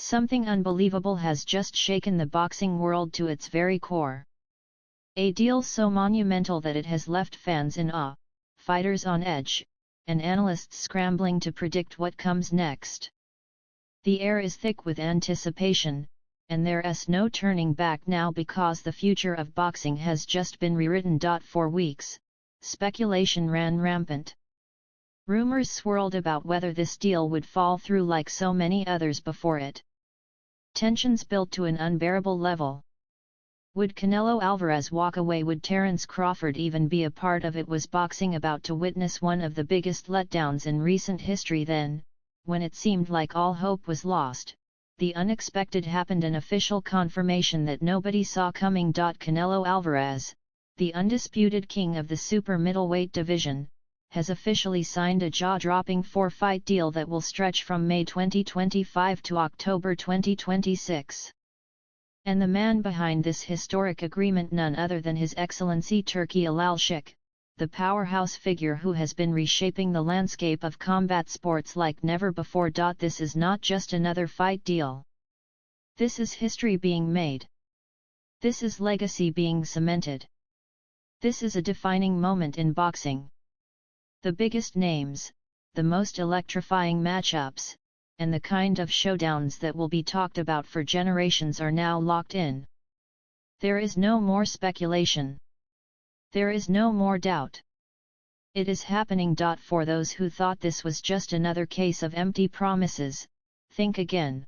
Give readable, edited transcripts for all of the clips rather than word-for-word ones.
Something unbelievable has just shaken the boxing world to its very core. A deal so monumental that it has left fans in awe, fighters on edge, and analysts scrambling to predict what comes next. The air is thick with anticipation, and there's no turning back now because the future of boxing has just been rewritten. For weeks, speculation ran rampant. Rumors swirled about whether this deal would fall through like so many others before it. Tensions built to an unbearable level. Would Canelo Alvarez walk away? Would Terence Crawford even be a part of it? Was boxing about to witness one of the biggest letdowns in recent history? Then, when it seemed like all hope was lost, the unexpected happened, an official confirmation that nobody saw coming. Canelo Alvarez, the undisputed king of the super middleweight division, has officially signed a jaw-dropping 4-fight deal that will stretch from May 2025 to October 2026. And the man behind this historic agreement, none other than His Excellency Turki Al-Sheikh, the powerhouse figure who has been reshaping the landscape of combat sports like never before. This is not just another fight deal. This is history being made. This is legacy being cemented. This is a defining moment in boxing. The biggest names, the most electrifying matchups, and the kind of showdowns that will be talked about for generations are now locked in. There is no more speculation. There is no more doubt. It is happening. For those who thought this was just another case of empty promises, think again.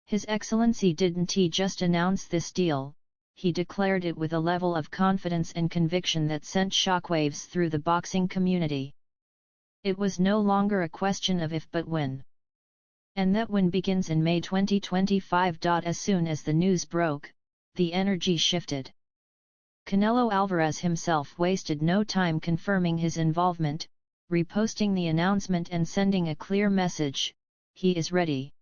His Excellency didn't just announce this deal, he declared it with a level of confidence and conviction that sent shockwaves through the boxing community. It was no longer a question of if but when. And that when begins in May 2025. As soon as the news broke, the energy shifted. Canelo Alvarez himself wasted no time confirming his involvement, reposting the announcement and sending a clear message: he is ready.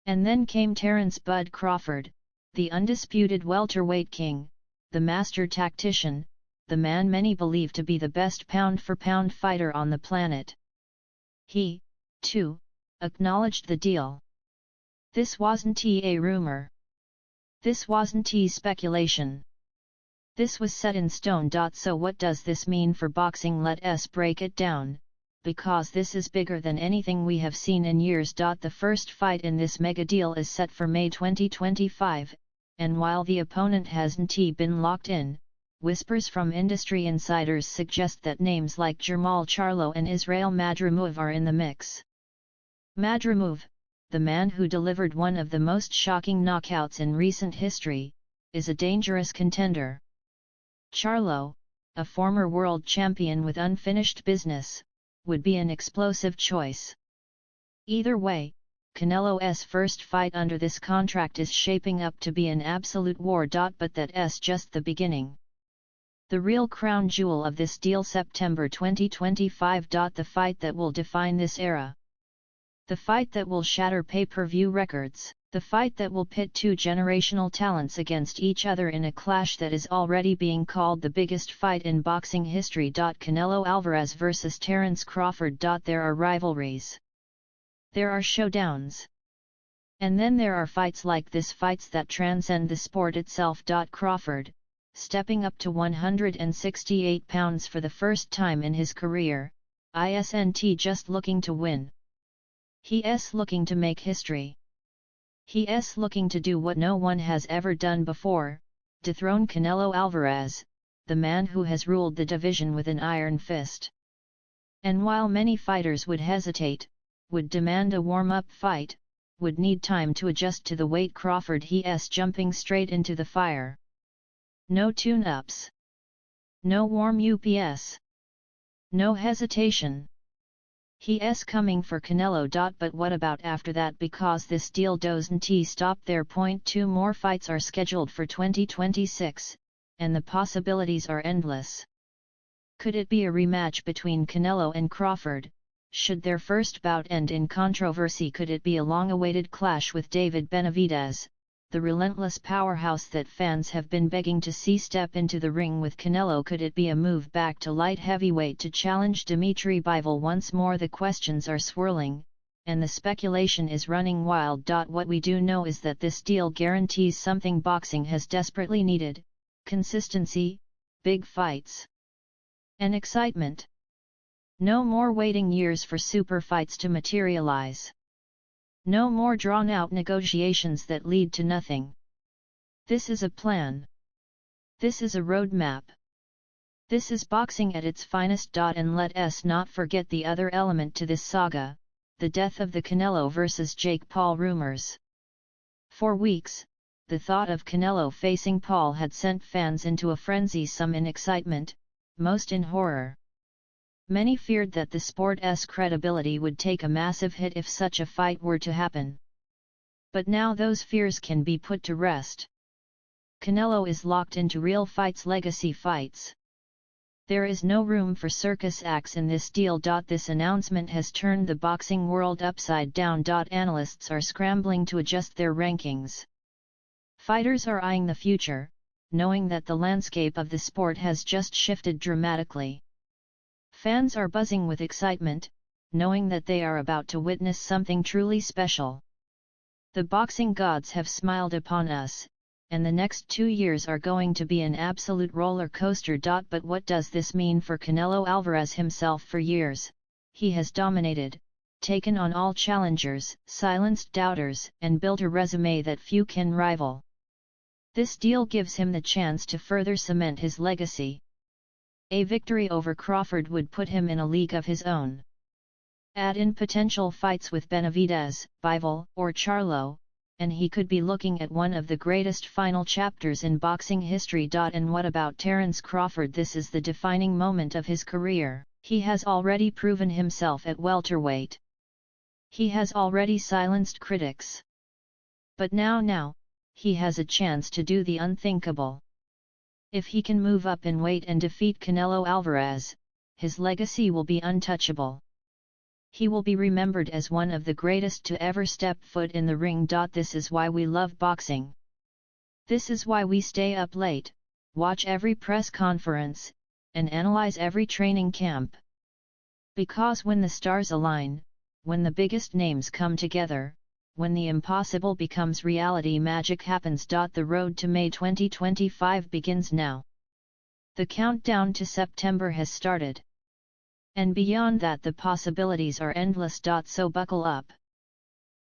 And then came Terence "Bud" Crawford, the undisputed welterweight king, the master tactician, the man many believe to be the best pound-for-pound fighter on the planet. He, too, acknowledged the deal. This wasn't a rumor. This wasn't speculation. This was set in stone. So what does this mean for boxing? Let's break it down, because this is bigger than anything we have seen in years. The first fight in this mega deal is set for May 2025. And while the opponent hasn't been locked in, whispers from industry insiders suggest that names like Jermall Charlo and Israel Madrimov are in the mix. Madrimov, the man who delivered one of the most shocking knockouts in recent history, is a dangerous contender. Charlo, a former world champion with unfinished business, would be an explosive choice. Either way, Canelo's first fight under this contract is shaping up to be an absolute war. But that's just the beginning. The real crown jewel of this deal, September 2025. The fight that will define this era. The fight that will shatter pay-per-view records. The fight that will pit two generational talents against each other in a clash that is already being called the biggest fight in boxing history. Canelo Alvarez vs Terence Crawford. There are rivalries. There are showdowns. And then there are fights like this, fights that transcend the sport itself. Crawford, stepping up to 168 pounds for the first time in his career, isn't just looking to win. He's looking to make history. He's looking to do what no one has ever done before, dethrone Canelo Alvarez, the man who has ruled the division with an iron fist. And while many fighters would hesitate, would demand a warm-up fight, would need time to adjust to the weight, Crawford he's jumping straight into the fire. No tune-ups. No warm UPS. No hesitation. He's coming for Canelo. But what about after that? Because this deal doesn't stop there. Two more fights are scheduled for 2026, and the possibilities are endless. Could it be a rematch between Canelo and Crawford? Should their first bout end in controversy? Could it be a long-awaited clash with David Benavidez, the relentless powerhouse that fans have been begging to see step into the ring with Canelo? Could it be a move back to light heavyweight to challenge Dimitri Bivol once more? The questions are swirling, and the speculation is running wild. What we do know is that this deal guarantees something boxing has desperately needed: consistency, big fights, and excitement. No more waiting years for super fights to materialize. No more drawn-out negotiations that lead to nothing. This is a plan. This is a roadmap. This is boxing at its finest. And let us not forget the other element to this saga: the death of the Canelo vs Jake Paul rumors. For weeks, the thought of Canelo facing Paul had sent fans into a frenzy, some in excitement, most in horror. Many feared that the sport's credibility would take a massive hit if such a fight were to happen. But now those fears can be put to rest. Canelo is locked into real fights, legacy fights. There is no room for circus acts in this deal. This announcement has turned the boxing world upside down. Analysts are scrambling to adjust their rankings. Fighters are eyeing the future, knowing that the landscape of the sport has just shifted dramatically. Fans are buzzing with excitement, knowing that they are about to witness something truly special. The boxing gods have smiled upon us, and the next 2 years are going to be an absolute roller coaster. But what does this mean for Canelo Alvarez himself? For years, he has dominated, taken on all challengers, silenced doubters, and built a resume that few can rival. This deal gives him the chance to further cement his legacy. A victory over Crawford would put him in a league of his own. Add in potential fights with Benavidez, Bivol, or Charlo, and he could be looking at one of the greatest final chapters in boxing history. And what about Terence Crawford? This is the defining moment of his career. He has already proven himself at welterweight. He has already silenced critics. But now, he has a chance to do the unthinkable. If he can move up in weight and defeat Canelo Alvarez, his legacy will be untouchable. He will be remembered as one of the greatest to ever step foot in the ring. This is why we love boxing. This is why we stay up late, watch every press conference, and analyze every training camp. Because when the stars align, when the biggest names come together, when the impossible becomes reality, magic happens. The road to May 2025 begins now. The countdown to September has started. And beyond that, the possibilities are endless. So buckle up.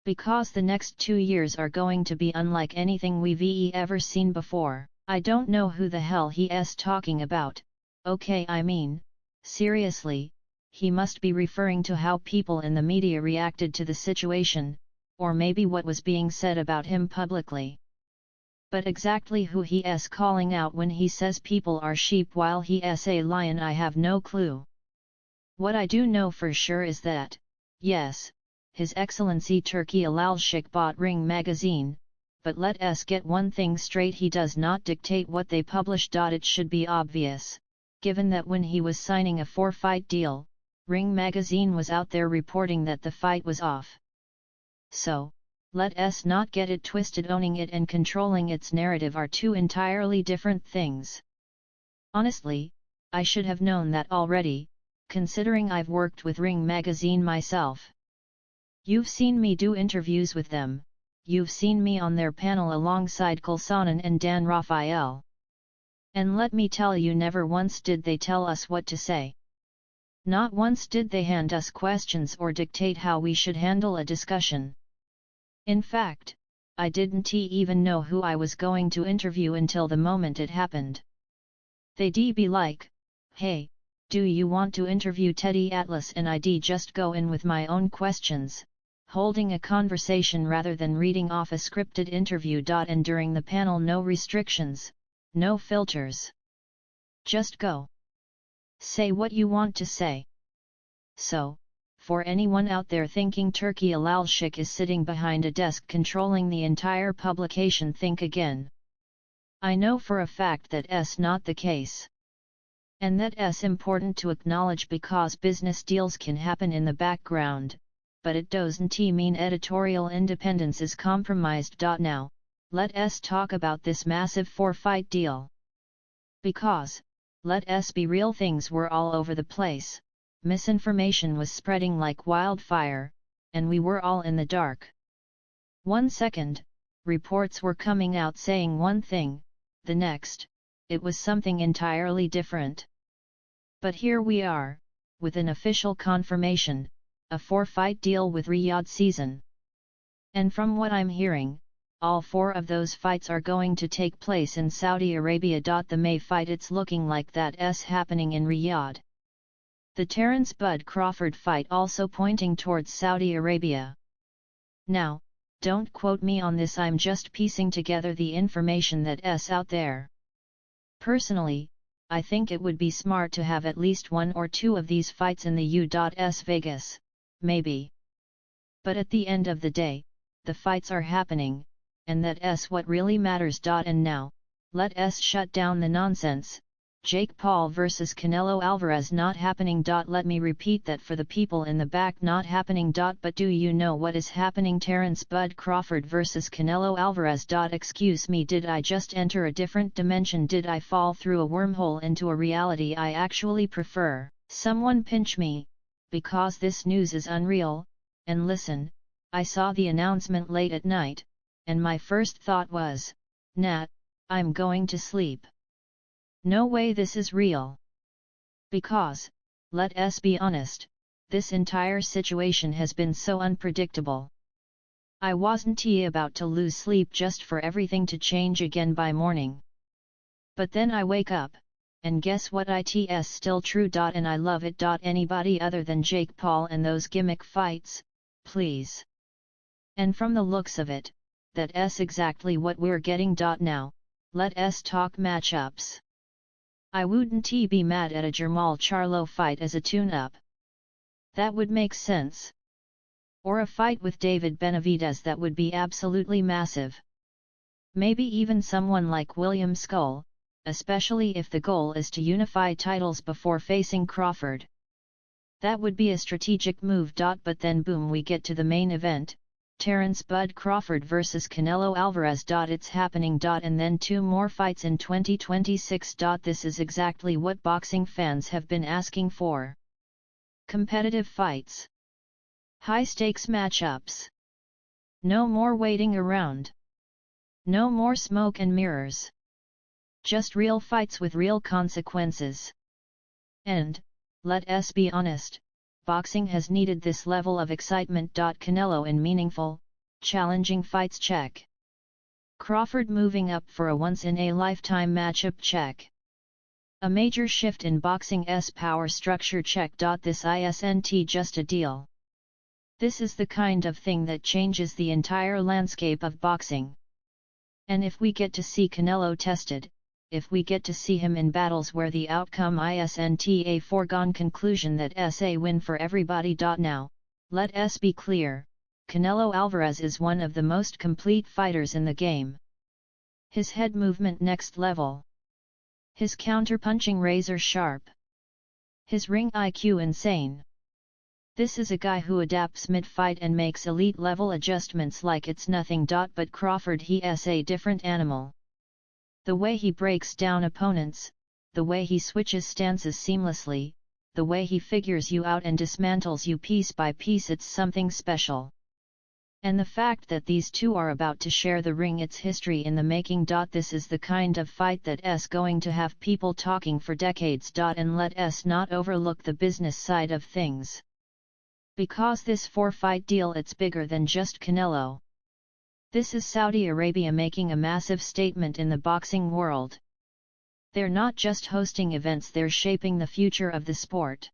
Because the next 2 years are going to be unlike anything we've ever seen before. I don't know who the hell he's talking about. Okay, I mean, seriously, he must be referring to how people in the media reacted to the situation, or maybe what was being said about him publicly. But exactly who he's calling out when he says people are sheep while he's a lion, I have no clue. What I do know for sure is that, yes, His Excellency Turki Alalshik bought Ring magazine, but let us get one thing straight: he does not dictate what they publish. It should be obvious, given that when he was signing a 4-fight deal, Ring magazine was out there reporting that the fight was off. So, let us not get it twisted. Owning it and controlling its narrative are two entirely different things. Honestly, I should have known that already, considering I've worked with Ring magazine myself. You've seen me do interviews with them, you've seen me on their panel alongside Kulsanen and Dan Rafael. And let me tell you, never once did they tell us what to say. Not once did they hand us questions or dictate how we should handle a discussion. In fact, I didn't even know who I was going to interview until the moment it happened. They'd be like, "Hey, do you want to interview Teddy Atlas?" and I'd just go in with my own questions, holding a conversation rather than reading off a scripted interview. And during the panel, no restrictions, no filters. Just go. Say what you want to say. So, for anyone out there thinking Turki Alalshik is sitting behind a desk controlling the entire publication, think again. I know for a fact that's not the case. And that's important to acknowledge, because business deals can happen in the background, but it doesn't mean editorial independence is compromised. Now, let us talk about this massive 4-fight deal. Because, let us be real, things were all over the place, misinformation was spreading like wildfire, and we were all in the dark. 1 second, reports were coming out saying one thing, the next, it was something entirely different. But here we are, with an official confirmation, a 4-fight deal with Riyadh season. And from what I'm hearing, all 4 of those fights are going to take place in Saudi Arabia. The May fight, it's looking like that's happening in Riyadh. The Terence Bud Crawford fight also pointing towards Saudi Arabia. Now, don't quote me on this, I'm just piecing together the information that's out there. Personally, I think it would be smart to have at least 1 or 2 of these fights in the U.S. Vegas, maybe. But at the end of the day, the fights are happening, and that's what really matters. And now, let us shut down the nonsense. Jake Paul vs Canelo Alvarez not happening. Let me repeat that for the people in the back, not happening. But do you know what is happening? Terence Bud Crawford vs Canelo Alvarez. Excuse me, did I just enter a different dimension? Did I fall through a wormhole into a reality I actually prefer? Someone pinch me, because this news is unreal. And listen, I saw the announcement late at night, and my first thought was, nah, I'm going to sleep. No way this is real. Because, let us be honest, this entire situation has been so unpredictable. I wasn't about to lose sleep just for everything to change again by morning. But then I wake up, and guess what, it's still true. And I love it. Anybody other than Jake Paul and those gimmick fights, please. And from the looks of it, that's exactly what we're getting. Now, let us talk matchups. I wouldn't be mad at a Jermall Charlo fight as a tune-up. That would make sense. Or a fight with David Benavidez, that would be absolutely massive. Maybe even someone like William Skull, especially if the goal is to unify titles before facing Crawford. That would be a strategic move. But then boom, we get to the main event, Terence Bud Crawford vs Canelo Alvarez. It's happening. And then 2 more fights in 2026. This is exactly what boxing fans have been asking for. Competitive fights. High-stakes matchups. No more waiting around. No more smoke and mirrors. Just real fights with real consequences. And, let us be honest, boxing has needed this level of excitement. Canelo in meaningful, challenging fights, check. Crawford moving up for a once-in-a-lifetime matchup, check. A major shift in boxing's power structure, check. This isn't just a deal. This is the kind of thing that changes the entire landscape of boxing. And if we get to see Canelo tested, if we get to see him in battles where the outcome isn't a foregone conclusion, that's a win for everybody. Now, let us be clear, Canelo Alvarez is one of the most complete fighters in the game. His head movement next level. His counter-punching razor sharp. His ring IQ insane. This is a guy who adapts mid-fight and makes elite-level adjustments like it's nothing. But Crawford, he's a different animal. The way he breaks down opponents, the way he switches stances seamlessly, the way he figures you out and dismantles you piece by piece, it's something special. And the fact that these two are about to share the ring, it's history in the making. This is the kind of fight that's going to have people talking for decades. And let us not overlook the business side of things. Because this 4-fight deal, it's bigger than just Canelo. This is Saudi Arabia making a massive statement in the boxing world. They're not just hosting events, they're shaping the future of the sport.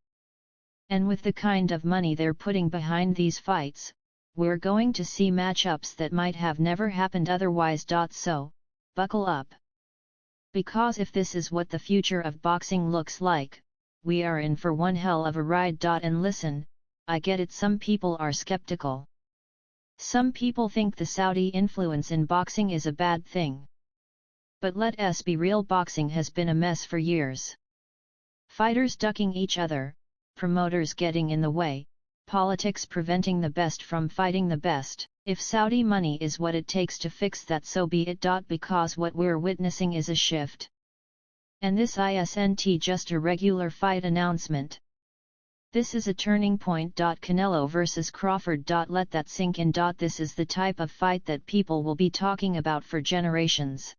And with the kind of money they're putting behind these fights, we're going to see matchups that might have never happened otherwise. So, buckle up. Because if this is what the future of boxing looks like, we are in for one hell of a ride. And listen, I get it, some people are skeptical. Some people think the Saudi influence in boxing is a bad thing. But let us be real, boxing has been a mess for years. Fighters ducking each other, promoters getting in the way, politics preventing the best from fighting the best. If Saudi money is what it takes to fix that, so be it. Because what we're witnessing is a shift. And this isn't just a regular fight announcement. This is a turning point. Canelo vs Crawford. Let that sink in. This is the type of fight that people will be talking about for generations.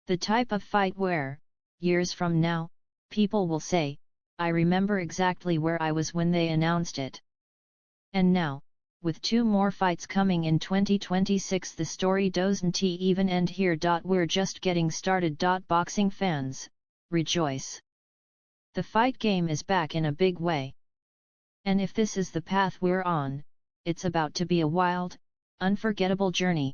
The type of fight where, years from now, people will say, I remember exactly where I was when they announced it. And now, with 2 more fights coming in 2026, the story doesn't even end here. We're just getting started. Boxing fans, rejoice! The fight game is back in a big way. And if this is the path we're on, it's about to be a wild, unforgettable journey.